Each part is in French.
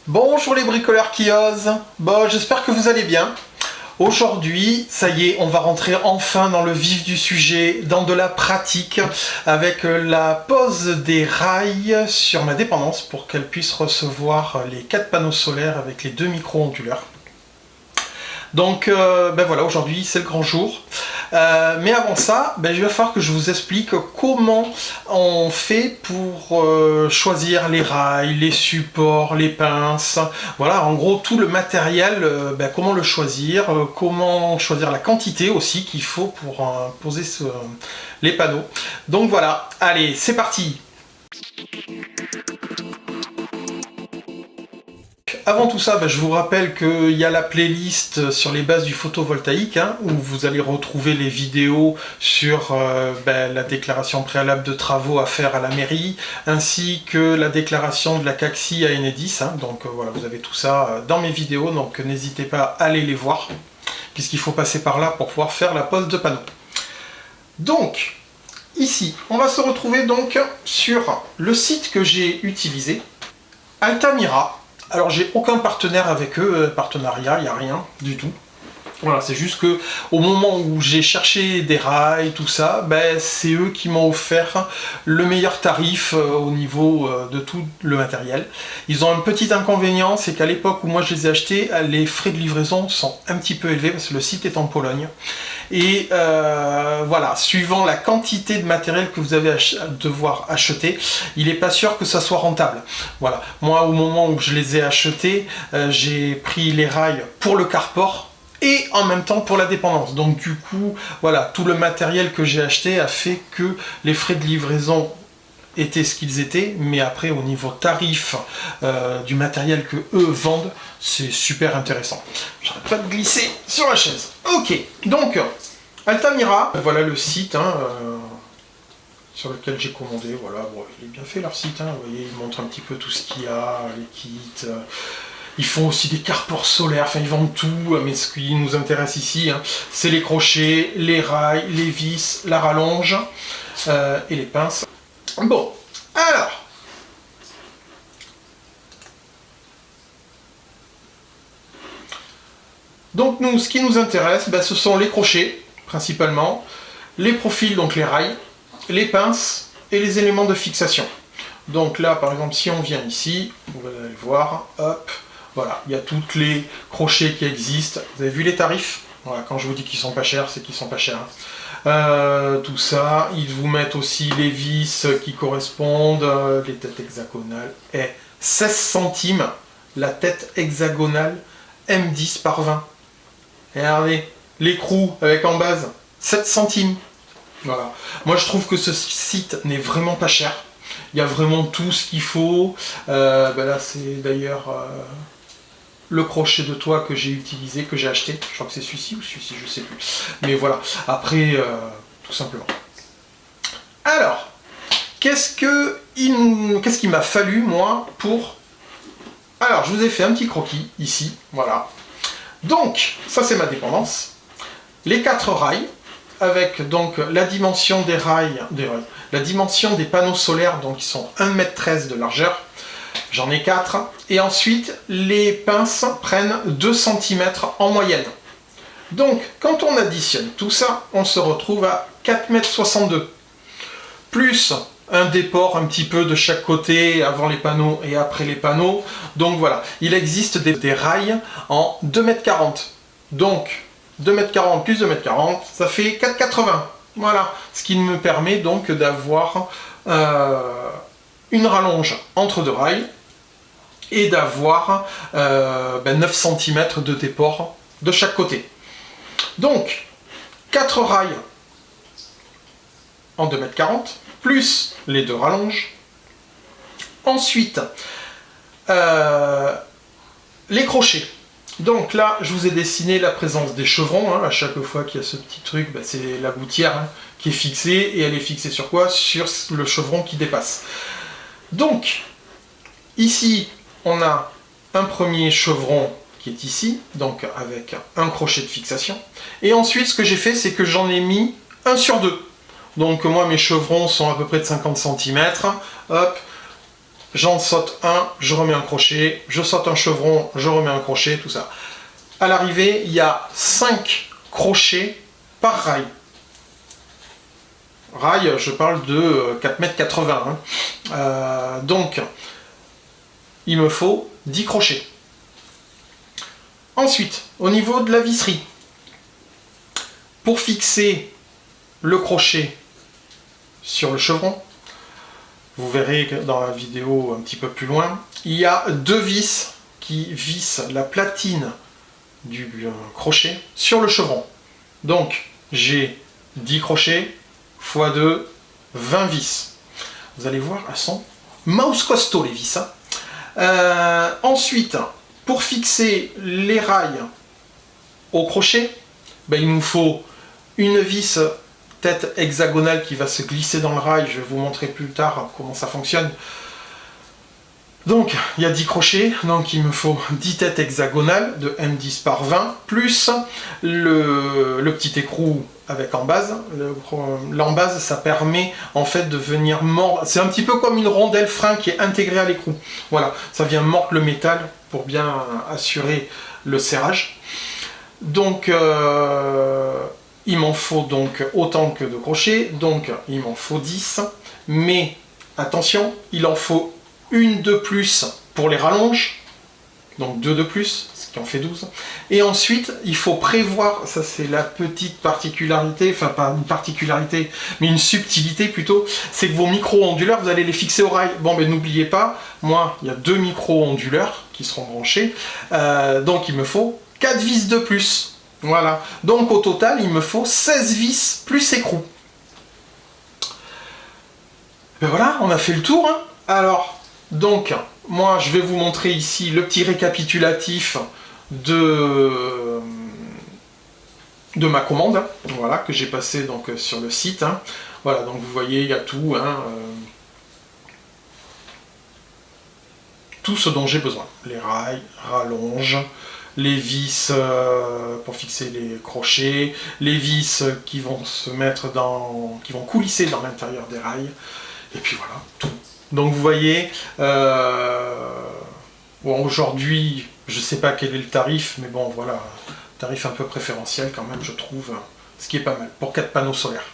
Bonjour les bricoleurs qui osent. Bon, j'espère que vous allez bien. Aujourd'hui, ça y est, on va rentrer enfin dans le vif du sujet, dans de la pratique, avec la pose des rails sur ma dépendance pour qu'elle puisse recevoir les 4 panneaux solaires avec les 2 micro-onduleurs. Donc voilà, aujourd'hui c'est le grand jour. Mais avant ça, il va falloir que je vous explique comment on fait pour choisir les rails, les supports, les pinces. Voilà, en gros tout le matériel, comment le choisir, comment choisir la quantité aussi qu'il faut pour poser les panneaux. Donc voilà, allez, c'est parti! Avant tout ça, je vous rappelle qu'il y a la playlist sur les bases du photovoltaïque, où vous allez retrouver les vidéos sur la déclaration préalable de travaux à faire à la mairie, ainsi que la déclaration de la CACSI à Enedis. Donc voilà, vous avez tout ça dans mes vidéos, donc n'hésitez pas à aller les voir, puisqu'il faut passer par là pour pouvoir faire la pose de panneaux. Donc, ici, on va se retrouver donc sur le site que j'ai utilisé, Altamira. Alors j'ai aucun partenaire avec eux, partenariat, il n'y a rien du tout. Voilà, c'est juste que au moment où j'ai cherché des rails, tout ça, c'est eux qui m'ont offert le meilleur tarif au niveau de tout le matériel. Ils ont un petit inconvénient, c'est qu'à l'époque où moi je les ai achetés, les frais de livraison sont un petit peu élevés parce que le site est en Pologne. Et voilà, suivant la quantité de matériel que vous allez devoir acheter, il n'est pas sûr que ça soit rentable. Voilà, moi au moment où je les ai achetés, j'ai pris les rails pour le carport et en même temps pour la dépendance. Donc du coup, voilà, tout le matériel que j'ai acheté a fait que les frais de livraison étaient ce qu'ils étaient, mais après au niveau tarif du matériel que eux vendent, c'est super intéressant. J'arrête pas de glisser sur la chaise. Ok, donc Altamira, voilà le site sur lequel j'ai commandé. Voilà, bon, il est bien fait leur site, vous voyez, ils montrent un petit peu tout ce qu'il y a, les kits. Ils font aussi des carports solaires, enfin ils vendent tout, mais ce qui nous intéresse ici, c'est les crochets, les rails, les vis, la rallonge et les pinces. Bon, alors, donc nous, ce qui nous intéresse, ce sont les crochets, principalement, les profils, donc les rails, les pinces et les éléments de fixation. Donc là, par exemple, si on vient ici, vous allez voir, hop, voilà, il y a tous les crochets qui existent. Vous avez vu les tarifs? Voilà, quand je vous dis qu'ils sont pas chers, c'est qu'ils sont pas chers. Tout ça, ils vous mettent aussi les vis qui correspondent, les têtes hexagonales. Et 16 centimes, la tête hexagonale M10 par 20. Et regardez, l'écrou avec en base, 7 centimes. Voilà. Moi je trouve que ce site n'est vraiment pas cher. Il y a vraiment tout ce qu'il faut. Là c'est d'ailleurs le crochet de toit que j'ai utilisé, que j'ai acheté. Je crois que c'est celui-ci ou celui-ci, je sais plus. Mais voilà, après, tout simplement. Alors, qu'est-ce qu'il m'a fallu, moi, pour... Alors, je vous ai fait un petit croquis, ici, voilà. Donc, ça c'est ma dépendance. Les 4 rails, avec donc la dimension des rails, la dimension des panneaux solaires, donc ils sont 1,13 m de largeur. J'en ai 4. Et ensuite, les pinces prennent 2 cm en moyenne. Donc, quand on additionne tout ça, on se retrouve à 4,62 m. Plus un déport un petit peu de chaque côté, avant les panneaux et après les panneaux. Donc voilà, il existe des rails en 2,40 m. Donc, 2,40 m plus 2,40 m, ça fait 4,80 m. Voilà, ce qui me permet donc d'avoir une rallonge entre 2 rails et d'avoir 9 cm de déport de chaque côté. Donc, 4 rails en 2,40 m, plus les 2 rallonges. Ensuite, les crochets. Donc là, je vous ai dessiné la présence des chevrons. À chaque fois qu'il y a ce petit truc, c'est la gouttière qui est fixée. Et elle est fixée sur quoi? Sur le chevron qui dépasse. Donc, ici, on a un premier chevron qui est ici, donc avec un crochet de fixation. Et ensuite, ce que j'ai fait, c'est que j'en ai mis 1 sur 2. Donc moi, mes chevrons sont à peu près de 50 cm. Hop, j'en saute un, je remets un crochet, je saute un chevron, je remets un crochet, tout ça. À l'arrivée, il y a 5 crochets par rail. Rail, je parle de 4,80 m. Hein. Donc, il me faut 10 crochets. Ensuite, au niveau de la visserie, pour fixer le crochet sur le chevron, vous verrez dans la vidéo un petit peu plus loin, il y a 2 vis qui vissent la platine du crochet sur le chevron. Donc, j'ai 10 crochets x 2, 20 vis. Vous allez voir, elles sont mouse costaud les vis. Hein. Ensuite, pour fixer les rails au crochet, ben, il nous faut une vis tête hexagonale qui va se glisser dans le rail. Je vais vous montrer plus tard comment ça fonctionne. Donc, il y a 10 crochets, donc il me faut 10 têtes hexagonales de M10 par 20, plus le petit écrou avec en base. L'embase, ça permet en fait de venir mordre. C'est un petit peu comme une rondelle frein qui est intégrée à l'écrou. Voilà, ça vient mordre le métal pour bien assurer le serrage. Donc, il m'en faut donc autant que de crochets, donc il m'en faut 10. Mais attention, il en faut une de plus pour les rallonges, donc 2 de plus, ce qui en fait 12. Et ensuite, il faut prévoir, ça c'est la petite particularité, enfin pas une particularité, mais une subtilité plutôt, c'est que vos micro-onduleurs, vous allez les fixer au rail. Bon, mais n'oubliez pas, moi, il y a 2 micro-onduleurs qui seront branchés, donc il me faut 4 vis de plus. Voilà, donc au total, il me faut 16 vis plus écrou. Ben voilà, on a fait le tour. Hein. Alors, donc, moi, je vais vous montrer ici le petit récapitulatif de ma commande, hein, voilà, que j'ai passé donc sur le site. Hein. Voilà, donc vous voyez, il y a tout, hein, tout ce dont j'ai besoin. Les rails, rallonges, les vis pour fixer les crochets, les vis qui vont se mettre dans, qui vont coulisser dans l'intérieur des rails, et puis voilà, tout. Donc vous voyez, bon, aujourd'hui, je ne sais pas quel est le tarif, mais bon voilà, tarif un peu préférentiel quand même, je trouve, ce qui est pas mal, pour 4 panneaux solaires.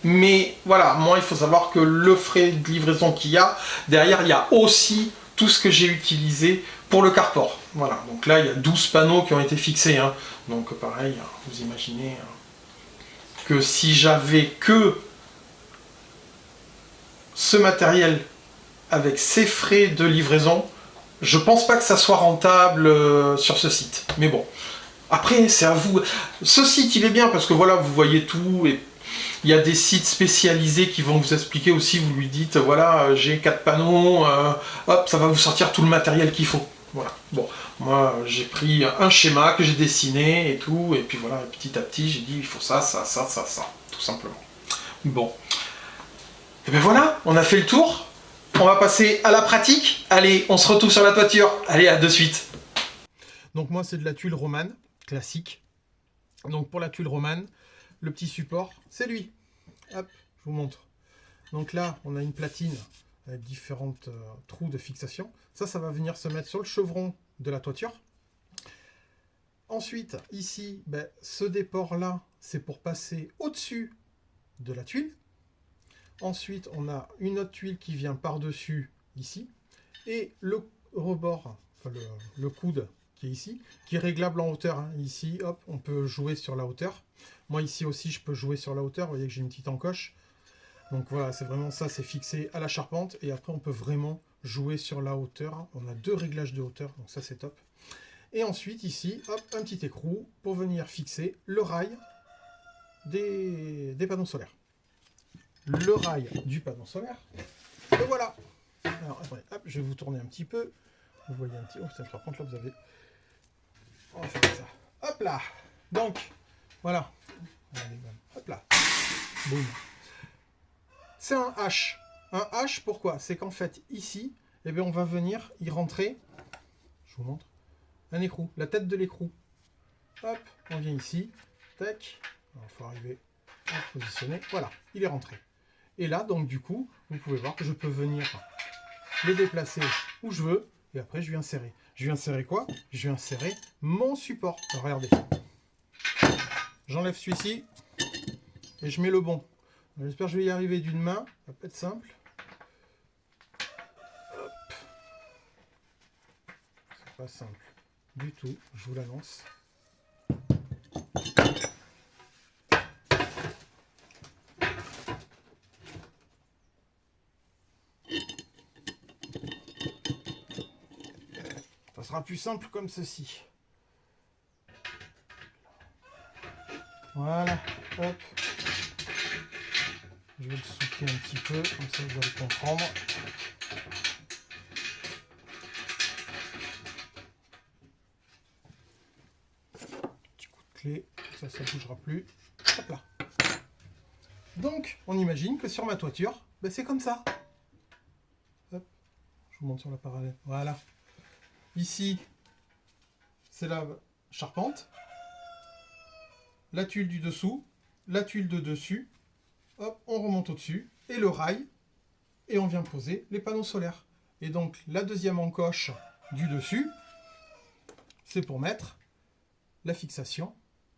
Mais voilà, moi il faut savoir que le frais de livraison qu'il y a, derrière il y a aussi tout ce que j'ai utilisé pour le carport. Voilà, donc là il y a 12 panneaux qui ont été fixés, hein. Donc pareil, vous imaginez que si j'avais que ce matériel avec ces frais de livraison, je pense pas que ça soit rentable sur ce site. Mais bon, après c'est à vous. Ce site il est bien parce que voilà, vous voyez tout, et il y a des sites spécialisés qui vont vous expliquer aussi, vous lui dites voilà, j'ai 4 panneaux, hop, ça va vous sortir tout le matériel qu'il faut. Voilà. Bon, moi j'ai pris un schéma que j'ai dessiné et tout, et puis voilà, petit à petit j'ai dit il faut ça, ça, ça, ça, ça, tout simplement. Bon. Et bien voilà, on a fait le tour. On va passer à la pratique. Allez, on se retrouve sur la toiture. Allez, à de suite. Donc moi, c'est de la tuile romane, classique. Donc pour la tuile romane, le petit support, c'est lui. Hop, je vous montre. Donc là, on a une platine avec différentes trous de fixation. Ça va venir se mettre sur le chevron de la toiture. Ensuite, ici, ben, ce déport-là, c'est pour passer au-dessus de la tuile. Ensuite, on a une autre tuile qui vient par-dessus, ici. Et le rebord, enfin le coude qui est ici, qui est réglable en hauteur. Hein. Ici, hop, on peut jouer sur la hauteur. Moi, ici aussi, je peux jouer sur la hauteur. Vous voyez que j'ai une petite encoche. Donc voilà, c'est vraiment ça, c'est fixé à la charpente. Et après, on peut vraiment jouer sur la hauteur. On a 2 réglages de hauteur, donc ça, c'est top. Et ensuite, ici, hop, un petit écrou pour venir fixer le rail des panneaux solaires. Le rail du panneau solaire. Et voilà. Alors, attendez, hop, je vais vous tourner un petit peu. Vous voyez un petit... Oh, putain, par contre, là, vous avez... On va faire comme ça. Hop là. Donc, voilà. Hop là. Boum. C'est un H. Un H, pourquoi? C'est qu'en fait, ici, eh bien, on va venir y rentrer... Je vous montre. Un écrou. La tête de l'écrou. Hop, on vient ici. Tac. Il faut arriver à positionner. Voilà, il est rentré. Et là, donc du coup, vous pouvez voir que je peux venir les déplacer où je veux, et après je vais insérer. Je vais insérer quoi? Je vais insérer mon support. Alors, regardez. J'enlève celui-ci, et je mets le bon. J'espère que je vais y arriver d'une main, ça va pas être simple. Hop. C'est pas simple du tout, je vous l'annonce. Ça sera plus simple comme ceci. Voilà, hop. Je vais le souquer un petit peu, comme ça vous allez comprendre. Petit coup de clé, ça ne bougera plus. Hop là. Donc, on imagine que sur ma toiture, ben c'est comme ça. Hop. Je vous montre sur la parallèle. Voilà. Ici, c'est la charpente, la tuile du dessous, la tuile de dessus. Hop, on remonte au-dessus, et le rail, et on vient poser les panneaux solaires. Et donc, la deuxième encoche du dessus, c'est pour mettre la fixation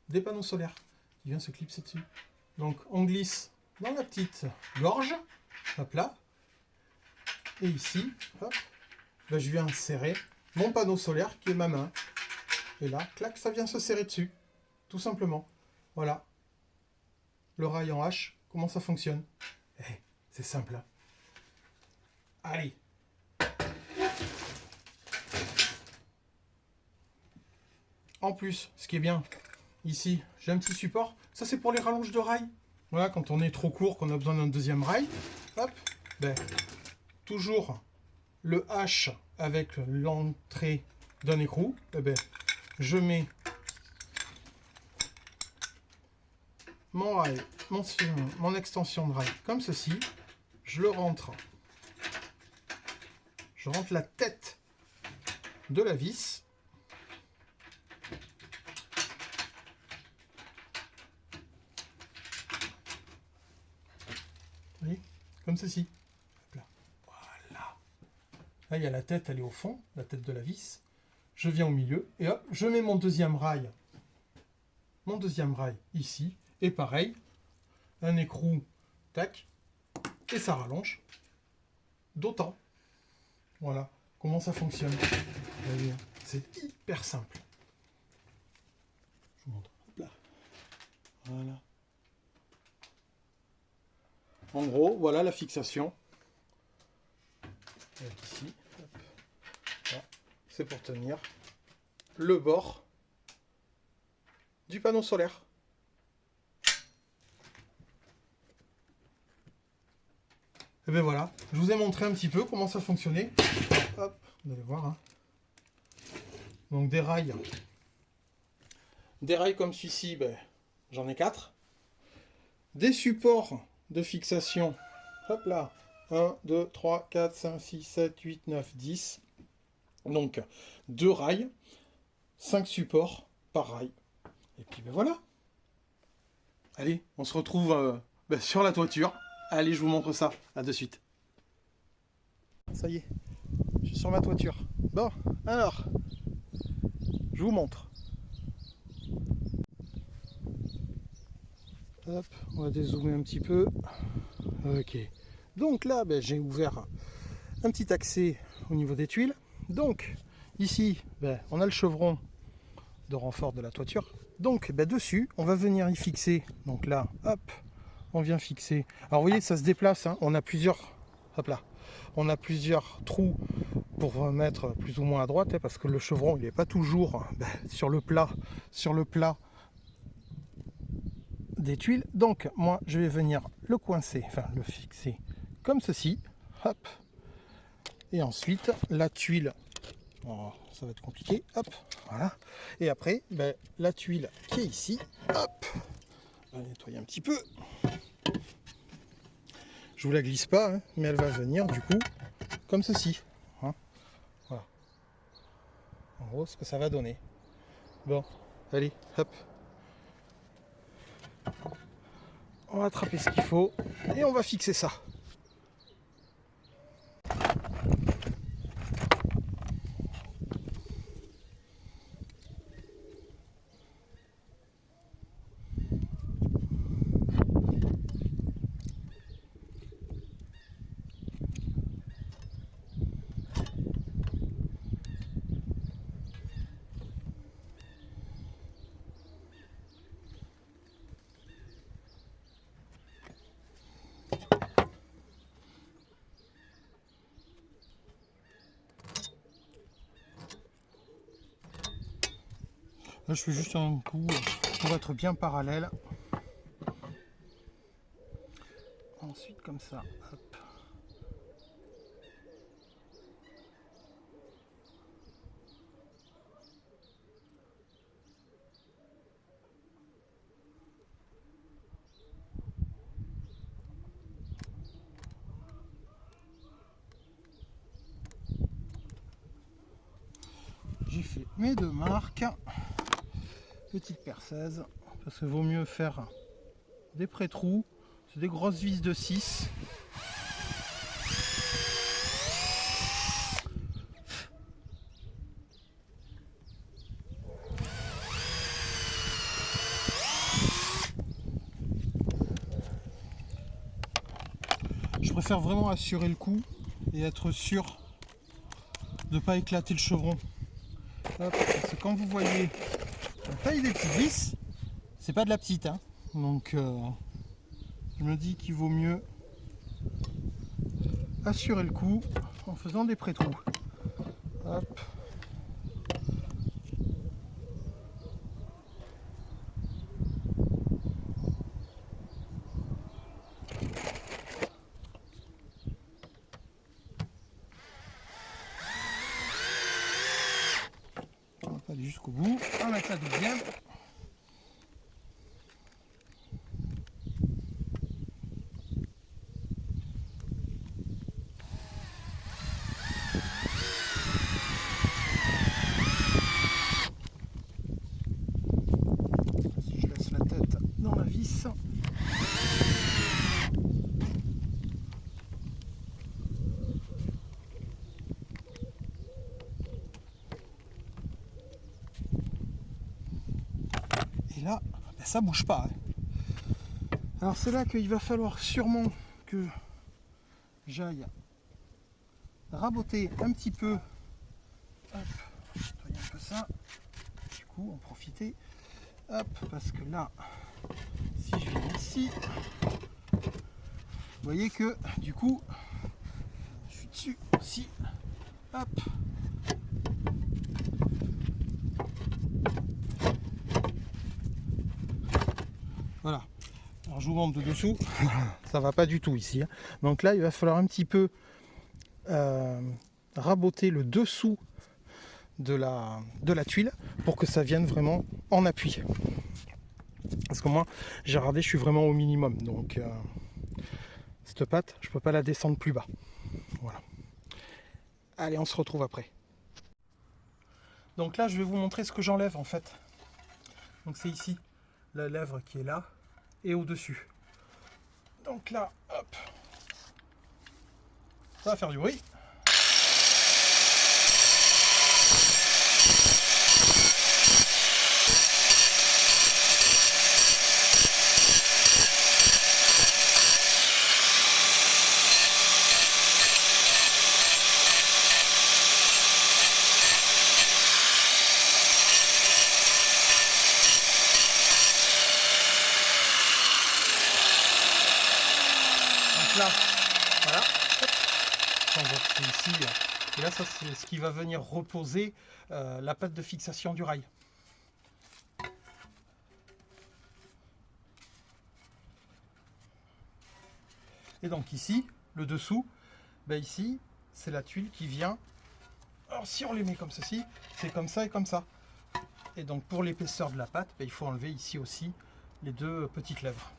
des panneaux solaires, qui vient se clipser dessus. Donc, on glisse dans la petite gorge, hop là, et ici, hop, là, je viens insérer mon panneau solaire qui est ma main. Et là, clac, ça vient se serrer dessus, tout simplement. Voilà. Le rail en H, comment ça fonctionne? C'est simple. Hein. Allez. En plus, ce qui est bien, ici, j'ai un petit support. Ça, c'est pour les rallonges de rail. Voilà, quand on est trop court, qu'on a besoin d'un deuxième rail. Hop, ben, toujours le H avec l'entrée d'un écrou. Eh ben, je mets mon rail, mon extension de rail comme ceci. Je le rentre. Je rentre la tête de la vis. Vous voyez, comme ceci. Hop là. Voilà. Là, il y a la tête, elle est au fond, la tête de la vis. Je viens au milieu et hop, je mets mon deuxième rail. Mon deuxième rail ici. Et pareil, un écrou, tac, et ça rallonge d'autant. Voilà comment ça fonctionne. C'est hyper simple. Je vous montre. Hop là. Voilà. En gros, voilà la fixation. Avec ici, c'est pour tenir le bord du panneau solaire. Et bien voilà, je vous ai montré un petit peu comment ça fonctionnait. Hop, vous allez voir. Hein. Donc des rails. Des rails comme celui-ci, ben, j'en ai 4. Des supports de fixation. Hop là. 1, 2, 3, 4, 5, 6, 7, 8, 9, 10. Donc 2 rails. 5 supports par rail. Et puis ben voilà. Allez, on se retrouve sur la toiture. Allez, je vous montre ça. À de suite. Ça y est, je suis sur ma toiture. Bon, alors, je vous montre. Hop, on va dézoomer un petit peu. Ok. Donc là, ben, j'ai ouvert un petit accès au niveau des tuiles. Donc, ici, ben, on a le chevron de renfort de la toiture. Donc, ben, dessus, on va venir y fixer. Donc là, hop, on vient fixer. Alors vous voyez, ça se déplace, hein. On a plusieurs, hop là, on a plusieurs trous pour mettre plus ou moins à droite, hein, parce que le chevron, il n'est pas toujours sur le plat des tuiles. Donc moi, je vais venir le coincer, enfin le fixer comme ceci, hop. Et ensuite, la tuile, oh, ça va être compliqué, hop, voilà. Et après, ben, la tuile qui est ici, hop, on va nettoyer un petit peu. Je vous la glisse pas, hein, mais elle va venir du coup comme ceci. Hein. Voilà. En gros, ce que ça va donner. Bon, allez, hop. On va attraper ce qu'il faut et on va fixer ça. Là, je fais juste un coup pour être bien parallèle. Ensuite, comme ça. Hop. J'ai fait mes 2 marques. Petite perceuse. Parce que vaut mieux faire des pré-trous. C'est des grosses vis de 6. Je préfère vraiment assurer le coup et être sûr de ne pas éclater le chevron. Hop, parce que quand vous voyez la taille des petites vis, c'est pas de la petite, hein. Donc je me dis qu'il vaut mieux assurer le coup en faisant des pré-trous. Hop. On va pas aller jusqu'au bout. On va mettre la deuxième. Si je laisse la tête dans la vis. Et là, ben ça bouge pas. Alors c'est là qu'il va falloir sûrement que j'aille raboter un petit peu. Hop, nettoyer un peu ça. Du coup, en profiter. Hop, parce que là, si je viens ici, vous voyez que du coup, je suis dessus aussi. Hop. Voilà. Alors je vous montre de dessous, ça va pas du tout ici. Hein. Donc là, il va falloir un petit peu raboter le dessous de la tuile pour que ça vienne vraiment en appui. Parce que moi, j'ai regardé, je suis vraiment au minimum. Donc cette patte, je peux pas la descendre plus bas. Voilà. Allez, on se retrouve après. Donc là, je vais vous montrer ce que j'enlève en fait. Donc c'est ici, la lèvre qui est là et au-dessus. Donc là, hop, ça va faire du bruit. Là, voilà, on voit que c'est ici, et là ça c'est ce qui va venir reposer la pâte de fixation du rail. Et donc ici, le dessous, ben ici, c'est la tuile qui vient, alors si on les met comme ceci, c'est comme ça et comme ça. Et donc pour l'épaisseur de la pâte, ben, il faut enlever ici aussi les 2 petites lèvres.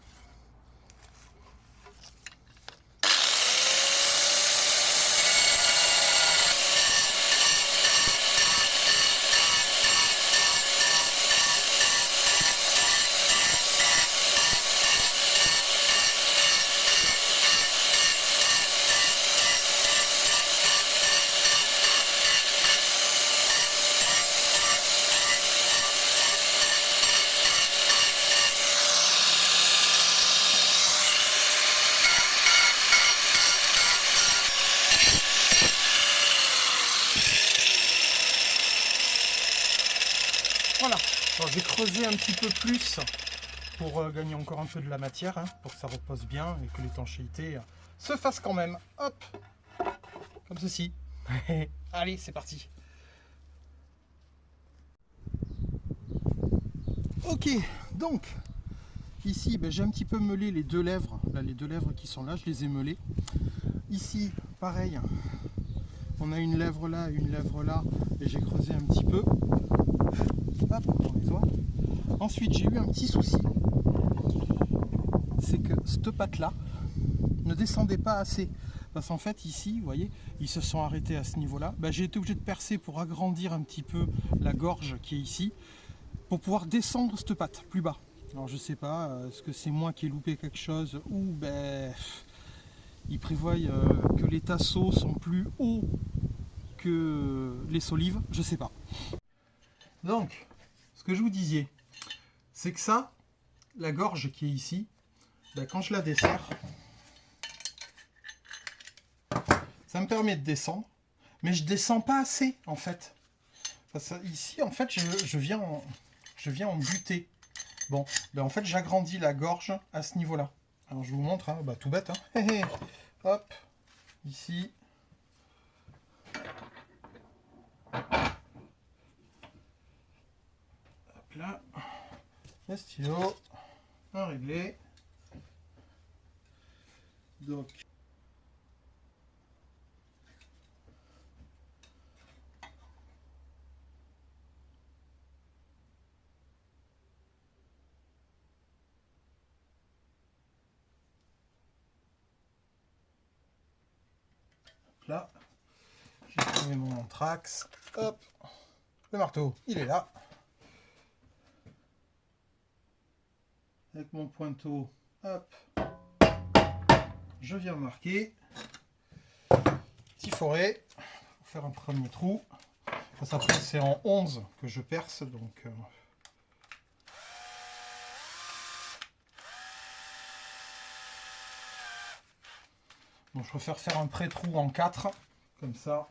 Voilà, alors j'ai creusé un petit peu plus pour gagner encore un peu de la matière, hein, pour que ça repose bien et que l'étanchéité se fasse quand même. Hop, comme ceci. Allez, c'est parti. Ok, donc ici ben, j'ai un petit peu meulé les deux lèvres, là, les deux lèvres qui sont là, je les ai meulées. Ici, pareil, on a une lèvre là, et j'ai creusé un petit peu. Hop, on les voit. Ensuite, j'ai eu un petit souci, c'est que cette patte là ne descendait pas assez. Parce qu'en fait, ici, vous voyez, ils se sont arrêtés à ce niveau-là. Ben, j'ai été obligé de percer pour agrandir un petit peu la gorge qui est ici, pour pouvoir descendre cette patte plus bas. Alors je sais pas, est-ce que c'est moi qui ai loupé quelque chose ou ben ils prévoient que les tasseaux sont plus hauts que les solives, je sais pas. Donc, ce que je vous disais, c'est que ça, la gorge qui est ici, ben, quand je la desserre, ça me permet de descendre, mais je descends pas assez en fait. Parce que ici, en fait, je viens en buter. Bon, ben en fait, j'agrandis la gorge à ce niveau-là. Alors, je vous montre, hein, bah, tout bête. Hein. Hop, ici. Hop là. Le stylo. Un réglé. Donc. Là, j'ai trouvé mon anthrax. Hop, le marteau, il est là. Avec mon pointeau, hop, je viens marquer. Petit forêt, pour faire un premier trou. Ça, après, c'est en 11 que je perce, donc... Donc je préfère faire un pré-trou en 4, comme ça.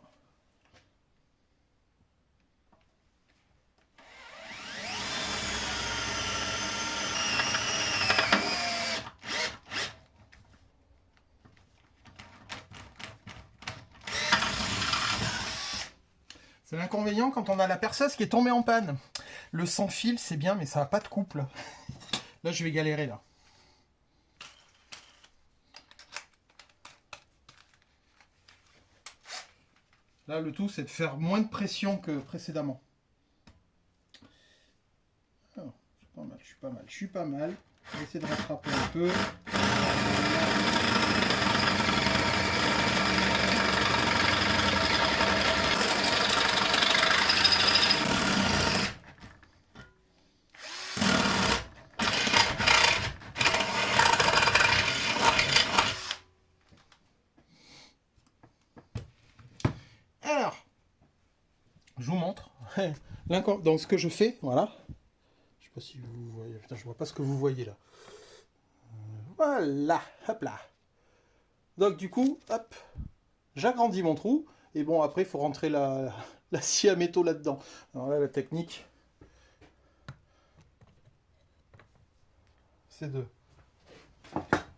C'est l'inconvénient quand on a la perceuse qui est tombée en panne. Le sans fil, c'est bien, mais ça n'a pas de couple. Là, je vais galérer, là. Là, le tout, c'est de faire moins de pression que précédemment. Alors, je suis pas mal. Je vais essayer de rattraper un peu. Alors, je vous montre. Donc, ce que je fais, voilà. Je sais pas si vous voyez. Putain, je vois pas ce que vous voyez là. Voilà, hop là. Donc du coup, hop, j'agrandis mon trou. Et bon, après, il faut rentrer la scie à métaux là-dedans. Alors là, la technique, c'est de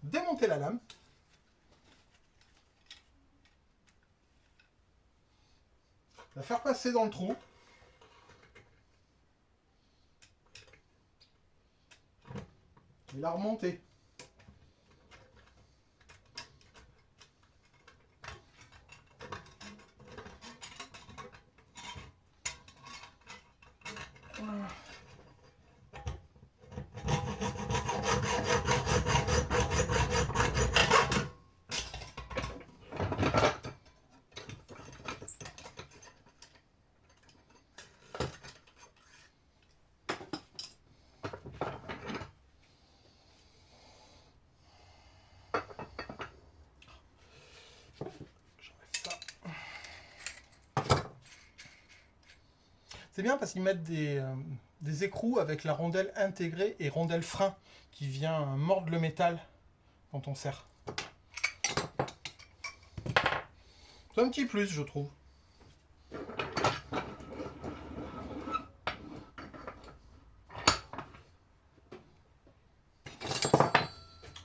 démonter la lame. La faire passer dans le trou. Et la remonter. Voilà. C'est bien parce qu'ils mettent des écrous avec la rondelle intégrée et rondelle frein qui vient mordre le métal quand on serre. C'est un petit plus, je trouve.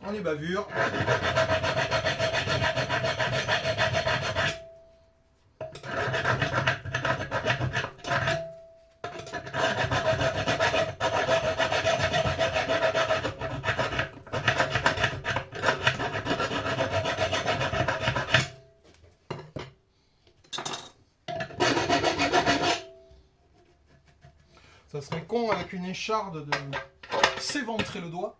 On les bavure. Ça serait con avec une écharde de s'éventrer le doigt.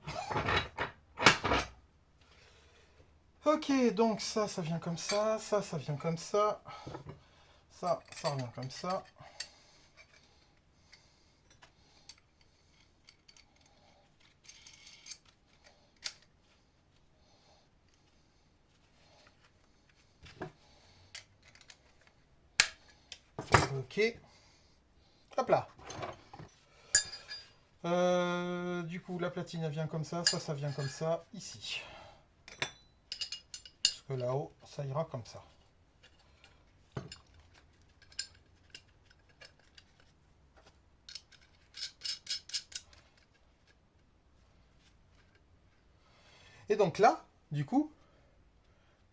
Ok, donc ça vient comme ça, ça vient comme ça, ça revient comme ça. Ok. Hop là. Du coup, la platine elle vient comme ça vient comme ça, ici. Parce que là-haut, ça ira comme ça. Et donc là, du coup,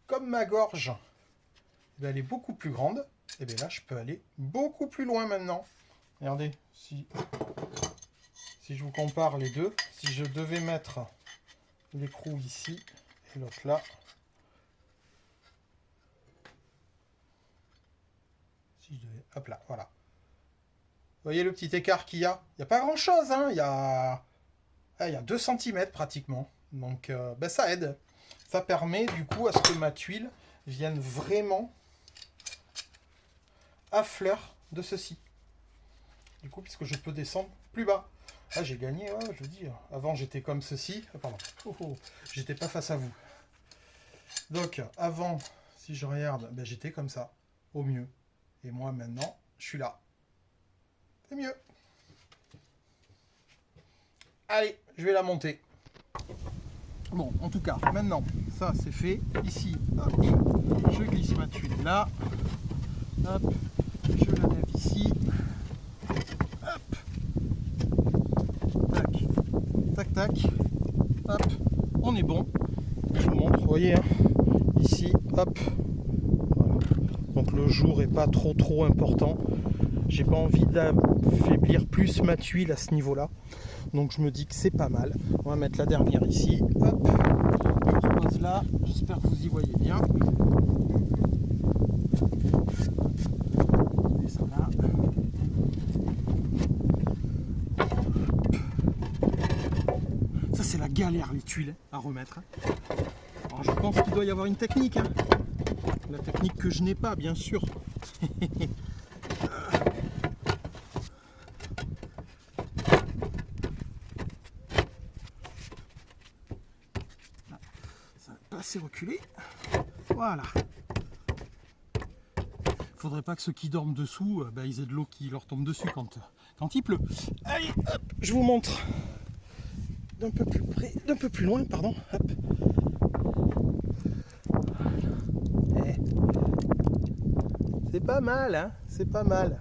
comme ma gorge, elle est beaucoup plus grande, et bien là, je peux aller beaucoup plus loin maintenant. Regardez, si je vous compare les deux, si je devais mettre l'écrou ici et l'autre là, si je devais, hop là, voilà. Vous voyez le petit écart qu'il y a? Il n'y a pas grand chose, hein, il y a 2 cm pratiquement. Donc ben ça aide. Ça permet du coup à ce que ma tuile vienne vraiment à fleur de ceci. Du coup, puisque je peux descendre plus bas. Ah, j'ai gagné, ouais, je veux dire. Avant, j'étais comme ceci. Ah, pardon. J'étais pas face à vous. Donc, avant, si je regarde, ben, j'étais comme ça, au mieux. Et moi, maintenant, je suis là. C'est mieux. Allez, je vais la monter. Bon, en tout cas, maintenant, ça, c'est fait. Ici, hop, je glisse ma tuile là. Hop, je la lève ici. Hop. Tac, tac, tac. Hop, on est bon. Je vous montre, vous voyez, hein, ici, hop. Voilà. Donc le jour est pas trop important. J'ai pas envie d'affaiblir plus ma tuile à ce niveau-là. Donc je me dis que c'est pas mal. On va mettre la dernière ici. Hop, je repose là. J'espère que vous y voyez bien. Et ça là. Ça c'est la galère, les tuiles à remettre. Alors je pense qu'il doit y avoir une technique. Hein. La technique que je n'ai pas, bien sûr. Assez reculé. Voilà. Faudrait pas que ceux qui dorment dessous, ils aient de l'eau qui leur tombe dessus quand il pleut. Allez, hop, je vous montre d'un peu plus près, d'un peu plus loin, pardon. Hop. C'est pas mal, hein. C'est pas mal.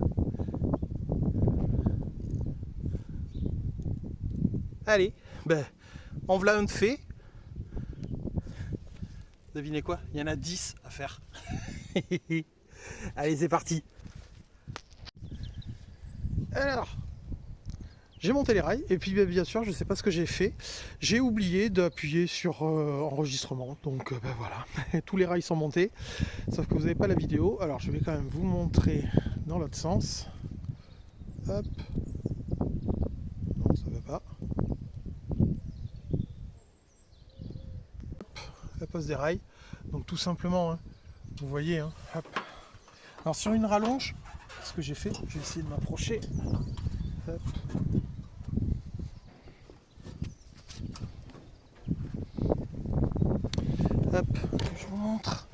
Allez, en voilà un de fait. Devinez quoi? Il y en a 10 à faire. Allez, c'est parti. Alors, j'ai monté les rails et puis bien sûr, je ne sais pas ce que j'ai fait. J'ai oublié d'appuyer sur enregistrement. Donc voilà, tous les rails sont montés. Sauf que vous n'avez pas la vidéo. Alors, je vais quand même vous montrer dans l'autre sens. Hop. Non, ça ne va pas. La pose des rails, donc tout simplement, hein, vous voyez, hein, hop. Alors sur une rallonge, ce que j'ai fait, je vais essayer de m'approcher, hop. Hop, je vous montre.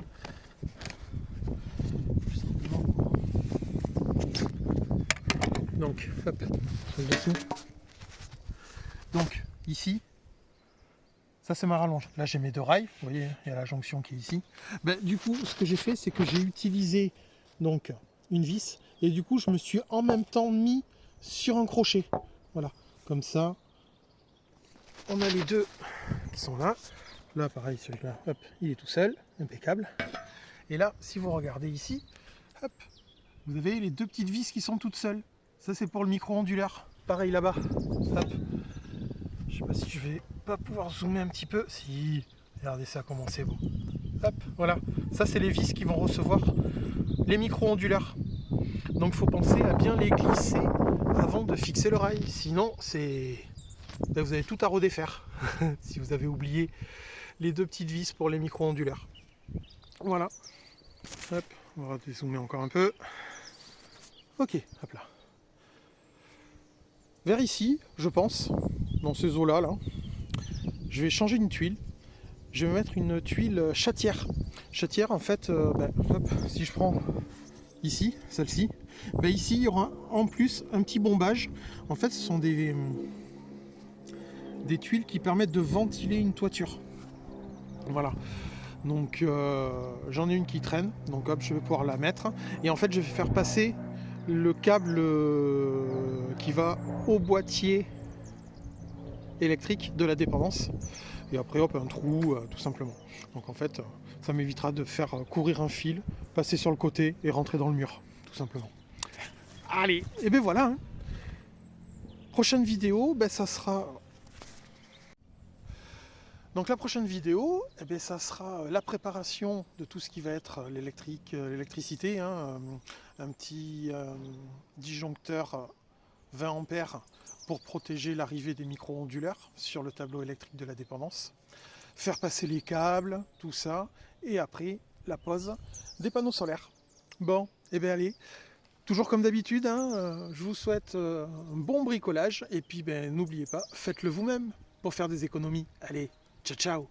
Donc, hop, je le dessine. Donc, ici, ça c'est ma rallonge. Là j'ai mes 2 rails, vous voyez, il y a la jonction qui est ici. Du coup, ce que j'ai fait, c'est que j'ai utilisé donc une vis et du coup je me suis en même temps mis sur un crochet. Voilà, comme ça, on a les 2 qui sont là. Là pareil, celui-là, hop, il est tout seul, impeccable. Et là, si vous regardez ici, hop, vous avez les 2 petites vis qui sont toutes seules. Ça c'est pour le micro-onduleur. Pareil là-bas, hop. Je sais pas si je vais pas pouvoir zoomer un petit peu. Si, regardez ça comment c'est beau. Hop, voilà. Ça c'est les vis qui vont recevoir les micro-onduleurs. Donc il faut penser à bien les glisser avant de fixer le rail. Sinon, ben, vous avez tout à redéfaire si vous avez oublié les 2 petites vis pour les micro-onduleurs. Voilà. Hop, on va dézoomer encore un peu. Ok, hop là. Vers ici, je pense, dans ces eaux-là, je vais changer une tuile. Je vais mettre une tuile chatière. Chatière, en fait, ben, hop, si je prends ici, celle-ci, ben ici, il y aura en plus un petit bombage. En fait, ce sont des tuiles qui permettent de ventiler une toiture. Voilà. Donc, j'en ai une qui traîne. Donc, hop, je vais pouvoir la mettre. Et en fait, je vais faire passer le câble qui va au boîtier électrique de la dépendance. Et après, hop, un trou, tout simplement. Donc, en fait, ça m'évitera de faire courir un fil, passer sur le côté et rentrer dans le mur, tout simplement. Allez, et ben voilà. Hein. Prochaine vidéo, ben ça sera... Donc la prochaine vidéo, eh bien, ça sera la préparation de tout ce qui va être l'électricité. Hein, un petit disjoncteur 20 ampères pour protéger l'arrivée des micro-onduleurs sur le tableau électrique de la dépendance. Faire passer les câbles, tout ça. Et après, la pose des panneaux solaires. Bon, et bien allez. Toujours comme d'habitude, hein, je vous souhaite un bon bricolage. Et puis, ben, n'oubliez pas, faites-le vous-même pour faire des économies. Allez, ciao ciao.